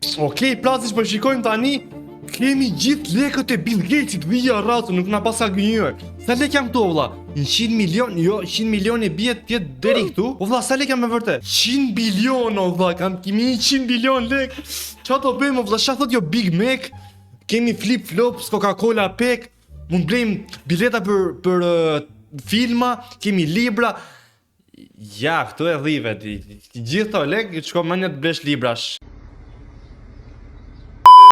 Okej, plasish po shikojmë tani. Kemi gjithë lekët e Bill Gatesit, vija rratu, nuk na pasa gënjur. Sa lek jam këtu vlla? 100 milion, jo, 100 milion e bie tjetë deri këtu. O vlla, sa lek jam me vërtet? 100 bilion o vlla, kemi 100 bilion lek. Çfarë do bëjmë o vlla? Çfarë thot jo Big Mac? Kemi flip flops, Coca-Cola Pek, mund blejmë bileta për filma, kemi libra. Ja, këtu e dhive, gjithë to lek, shko mënja të blesh librash.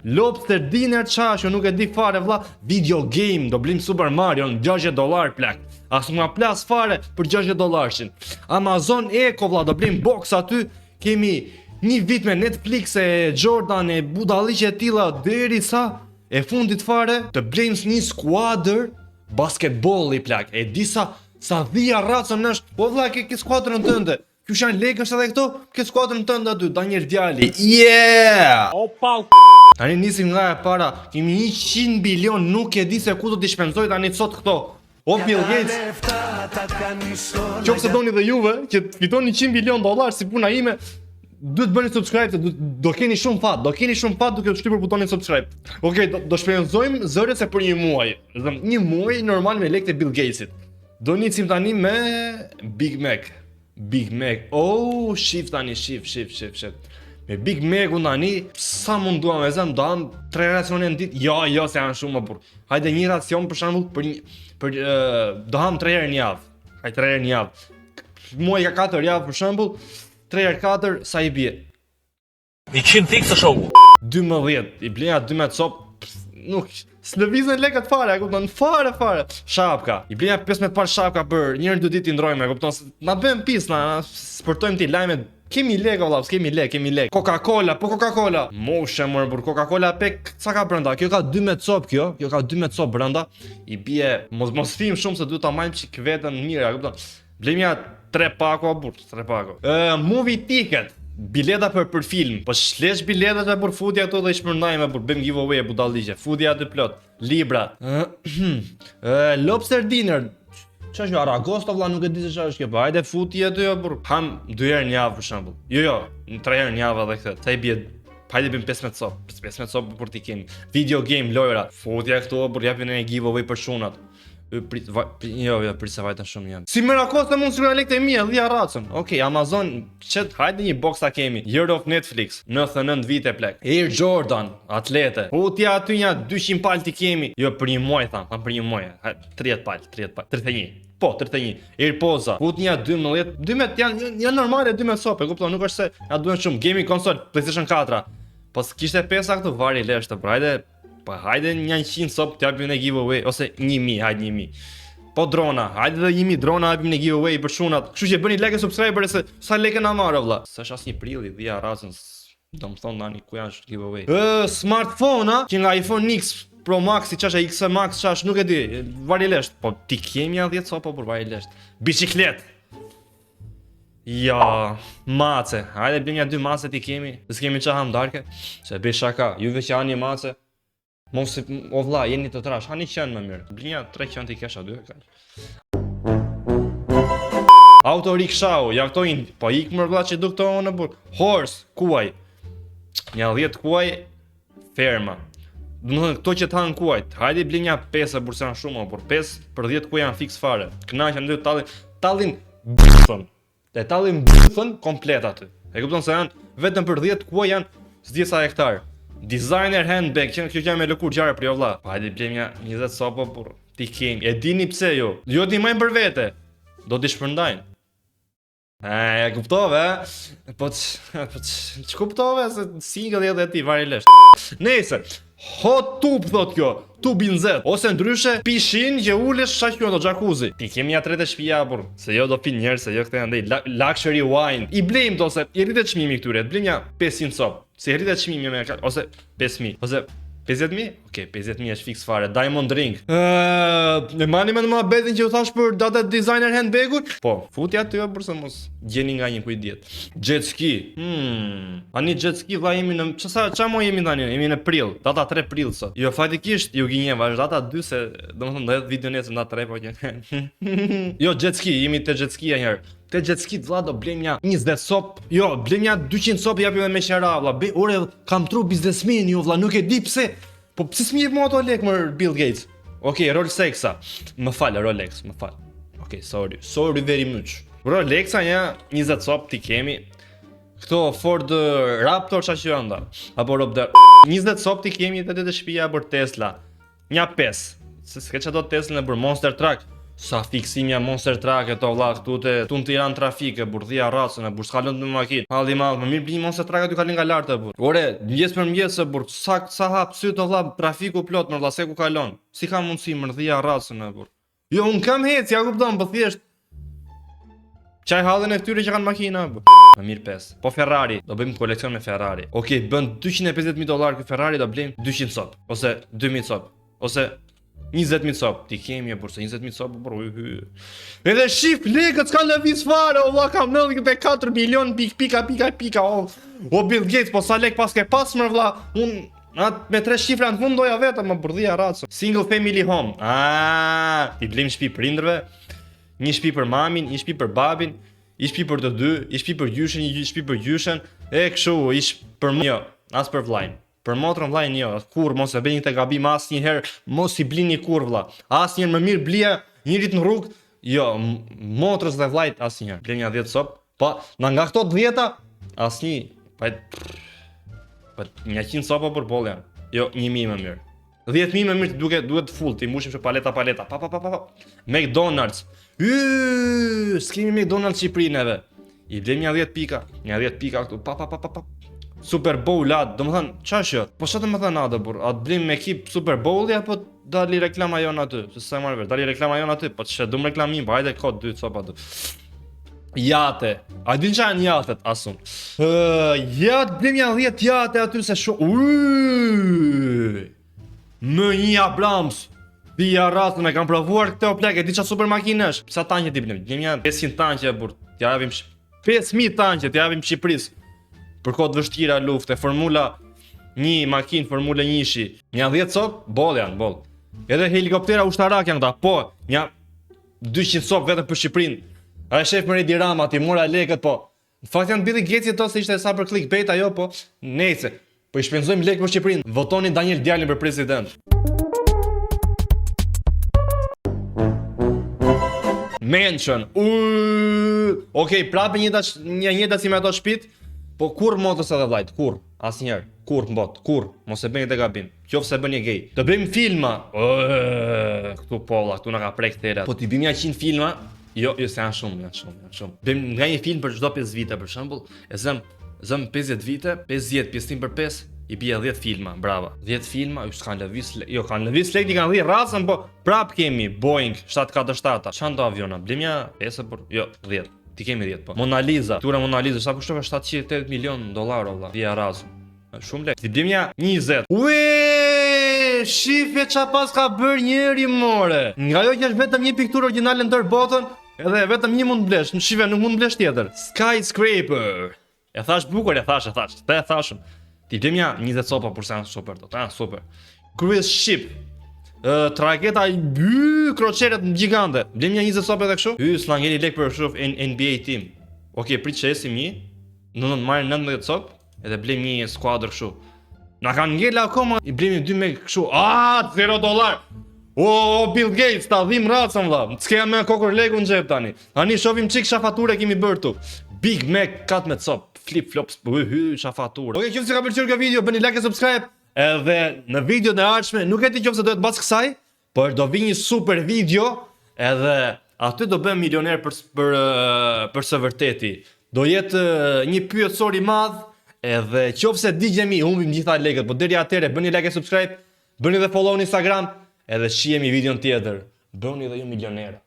Lobster dinner qash, jo nuk e di fare vlla. Video game, do blim Super Mario në $60 plak. As nuk ma plas fare për $60. Amazon Echo vlla, do blim box aty. Kemi një vit me Netflix e Jordan e budalliqe e tilla deri sa e fundit fare të blejmë një skuadër basketbolli plak. E di sa dhia racën është. Po vlla, ke skuadrën tënde. Kjo janë lekësh edhe këto, ke skuadrën tënde aty, Daniel Djali. Yeah! Opa. Tani nisim nga e para, kemi 100 bilion, nuk e di se ku do t'i shpenzoj tani sot këto. O Bill Gates, qoftë se doni dhe juve, që fitoni $100 bilion si puna ime, duhet bëni subscribe, do keni shumë fat, duke shtypur butonin subscribe. Okej, do shpenzojmë zëret se për një muaj. Një muaj normal me lekët e Bill Gatesit. Do nisim tani me Big Mac. Oh, shif tani, shif. Me Big Mac unë tani, sa mund duha me zem, doham 3 racione në ditë, jo, se janë shumë më burr. Hajde një racion për shembull doham 3 herë në javë. Hajde 3 herë në javë. Muaj ka 4 javë për shembull, 3 herë 4 sa i bie? 100 fikse shoku. 12, i bleja 12 cop, nuk s'lëvizën lekët fare, e kupton, fare. Shapka, i bleja 15 par shapka për njërë 2 ditë i ndrojme, e kupton, na bëjmë pis, na sportojmë ti lajme. Kemi lek valla, kemi lek. Coca-Cola. Moshe më burr, Coca-Cola Pek, sa ka brenda? Kjo ka 12 cop kjo ka 12 cop brenda. I bie mos fim shumë se duhet ta majmë çik veten mirë, e kupton? Blemja 3 pako burr, 3 pako. Movie ticket, bileta për film. Po shlesh biletat për futja ato dhe i shpërndajmë për bëjmë giveaway budalliqe. Futja aty plot. Libra. Lobster dinner. Qa është një Aragosta vlla, nuk e di se qa është kjo, po hajde futi aty jo burr. Ham 2 herë në javë për shembull. Jo, 3 herë në javë edhe këtë. Sa i bie? Hajde bëjmë 15 cop. 15 cop për t'i kemi. Video game lojra. Futja këtu burr, japin një giveaway për shunat. Prit se vajta shumë janë. Si Merakosta mund shkruaj lekët e mia, dhia racën. Okej, Amazon, hajde një box ta kemi. Year of Netflix, 99 vite plak. Air Jordan, atlete. Futja aty një 200 palë t'i kemi. Jo, për një muaj tham për një muaj. 30 palë. 31. Po, 31. AirPods-a. Fut një 12 janë normale 12 sope, kupton, nuk është se ja duhen shumë. Gaming console, PlayStation 4. Po kishte 5 këtu vari leshtë, por hajde një 100 sop t'japim në giveaway, ose 1000, hajde 1000. Po drona, hajde dhe 1000 drona japim në giveaway për shunat. Kështu që bëni like e subscribe se sa lekë na marrë vlla. S'është as një prilli, dhia racën. Do më thonë tani ku janë giveaway. Smartphone-a, që nga iPhone X Pro Max, çash X Max, çash nuk e di, varilesh. Po ti kemi janë 10 sopa për varilesh. Biciklet. Ja, mace. Hajde bëjmë ja 2 mace ti kemi. S'kemi çfarë ham darke. Se bëj shaka, juve që janë një mace. Mos o vlla, jeni të trash, hani qenë më mirë. Blinja 3 qenë t'i kesh aty kaq. Auto rickshau, ja këto po ik më vlla që do këto në burr. Horse, kuaj. Një 10 kuaj ferma. Domethënë këto që tan kuajt. Hajde blinja 5 burse janë shumë, por 5 për 10 kuaj janë fiks fare. Kënaqen dy tallin bufën. Te tallin bufën komplet aty. E kupton se janë vetëm për 10 kuaj janë s'di sa hektar. Designer handbag, që kjo me lëkur gjarë për jo vlla. Hajde blemja 20 sopo por ti kemi. E dini pse jo? Jo t'i majmë për vete. Do t'i shpërndajnë. E kuptove? Po ç'kuptove se single edhe ti varilesh. Nëse hot tub thot kjo, tubin zet, ose ndryshe pishin që ulesh shaqyon do jacuzzi. Ti kemi ja 30 shtëpia burr, se jo do pin njerëz, se jo këto janë luxury wine. I blejmë ose i rritet çmimi këtyre, blejmë ja 500 sop. Si rritet çmimi me ose 5000, ose 50000? Okej, 50000 është fiks fare. Diamond ring. E mani me më betin që u thash për data designer handbagut? Po, futi aty për se mos gjeni nga një kujt. Jet ski. Ani jet ski vlla jemi në çfarë mo jemi tani? Jemi në prill, data 3 prill sot. Jo faktikisht ju gënjeva, është data 2 se domethënë do jetë video nesër data 3 po që. Jo jet ski, jemi te jet skia një herë. te jet ski vlla do blem nja 20 cop, jo, blem nja 200 cop japim me qera vlla. Ore kam tru biznesmen ju vlla, nuk e di pse. Po pse s'mi mo ato lek më Bill Gates? Okej, Rolexa. Më fal Rolex, më fal. Okej, sorry. Sorry very much. Rolexa ja 20 cop ti kemi. Këto Ford Raptor qa që anda. Apo Robder 20 cop ti kemi të shtëpia për Tesla. Nja 5. Se s'ke që do Tesla në për Monster Truck. Sa fiksimja Monster Truck e to vlla këtu te tun Tiranë trafike, burdhia racën e burr s'kalon me makinë. Halli mall, më mirë bli Monster Truck aty kalon nga lart e burr. Ore, mëngjes për mëngjes e burr, sa hap sy to vlla trafiku plot më vlla se ku kalon. Si ka mundsi mërdhia racën e burr. Jo, un kam hec, ja kupton, po thjesht çaj hallin e këtyre që kanë makina e burr. Më mirë 5. Po Ferrari, do bëjmë koleksion me Ferrari. Okej, bën $250.000 ky Ferrari, do blejmë 200 cop ose 2000 cop ose 20.000 cop, ti kemi e burse 20.000 cop, edhe shif lekët s'ka lëviz fare, o vlla kam 94 milion pika, o Bill Gates, po sa lek pas ke pas më vlla, unë me 3 shifra në fund doja vetëm, më burdhia racë. Single family home, ti blim shtëpi prindërve, një shtëpi për mamin, një shtëpi për babin, një shtëpi për të dy, një shtëpi për gjyshen, një shtëpi për gjyshen, e kështu, ish për më, jo, as për vllajin. Për motrën vllajin jo, kur mos e bëni të gabim asnjëherë, mos i blini kur vlla. Asnjëherë më mirë blija njërit në rrugë, jo, motrës dhe vllajt asnjëherë. Blej një 10 cop, po nga këto 10-ta asnjë, po 100 copa për boll janë. Jo, 1000 më mirë. 10.000 më mirë duhet full, ti mbushim që paleta. Pa. McDonald's. S'kemi McDonald's Shqipërinë edhe. I blejmë një 10 pika. Një 10 pika këtu. Pa. Super Bowl atë, do më thënë, qash jo? Po që të më thënë atë, bur? Atë blim me ekip Super Bowl, apo dali reklama jonë aty? Se sa marrë vesh, dali reklama jonë aty, po që du më reklamim, po hajde kod 2 copa aty. Jate. A din qa janë jatet, asun? Jatë, blim janë 10 jate aty se Më një Abrams. Dhja ratën e kam provuar këte o plek, e di qa super makinë është. Sa tanqe ti blim? Blim janë 500 tanqe, bur. T'ja javim 5.000 tanqe, t'ja javim Shqipëris. Për kohë vështira lufte, Formula 1 makinë, Formula 1-shi. Një 10 cop, boll janë, boll. Edhe helikoptera ushtarak janë këta, po, një 200 cop vetëm për Shqipërinë. A e shef më Edi Rama, ti mora lekët, po. Në fakt janë Billy Gates to se ishte sa për clickbait ajo, po, nejse. Po i shpenzojmë lekë për Shqipërinë. Votoni Daniel Djalin për president. Mansion. Okej, prapë njëta si me ato shtëpit. Po kur motës edhe vllajt, kur? Asnjëherë. Kur mbot, kur? Mos e bëni të gabim. Qofse e bëni gay. Të bëjmë filma. Këtu polla, këtu na ka prek thera. Po ti bëjmë 100 filma. Jo, se janë shumë. Bëjmë nga një film për çdo 5 vite për shembull. E zëm 50 vite, 50 pjesëtim për 5, i bie 10 filma, brava. 10 filma, ju s'kan lëviz, jo kanë lëviz lek, i kanë dhënë racën, po prap kemi Boeing 747. Çan do aviona? Blimja 5 për, jo, 10. Ti kemi 10 po. Mona Lisa, tura Mona Lisa sa kushtove $780 milion valla, via razë. Shumë lek. Ti blimja 20. Ue, shifje qa pas ka bërë njëri more. Nga jo që është vetëm një pikturë origjinale në tërë botën, edhe vetëm një mund blesh, në shive nuk mund blesh tjetër. Skyscraper. E thash bukur, e thash. Te e thashëm. Ti blimja 20 copa për se janë super do. Ta janë super. Cruise ship. Trageta kroqeret gjigante. Blim një 20 copë edhe kështu. S'na ngeli lek për kështu NBA team. Okej, prit që esim një. Në marrin 19 copë edhe blim një skuadër kështu. Na kanë ngel akoma, i blim 2 me kështu. $0. O Bill Gates, ta dhim racën vlla. S'ke me kokër lekun në xhep tani. Tani shohim çik shafature kemi bërë tu. Big Mac 14 copë, flip flops, shafature. Okej, qoftë se ka pëlqyer kjo video, bëni like e subscribe. Edhe në video në ardhshme, nuk e di qoftë se do të bas kësaj, por do vi një super video, edhe aty do bëhem milioner për së vërteti. Do jetë një pyetësor i madh, edhe qoftë se digjemi, humbim gjitha lekët, po deri atëre bëni like e subscribe, bëni dhe follow në Instagram, edhe shihemi videon tjetër. Bëni dhe ju milioner.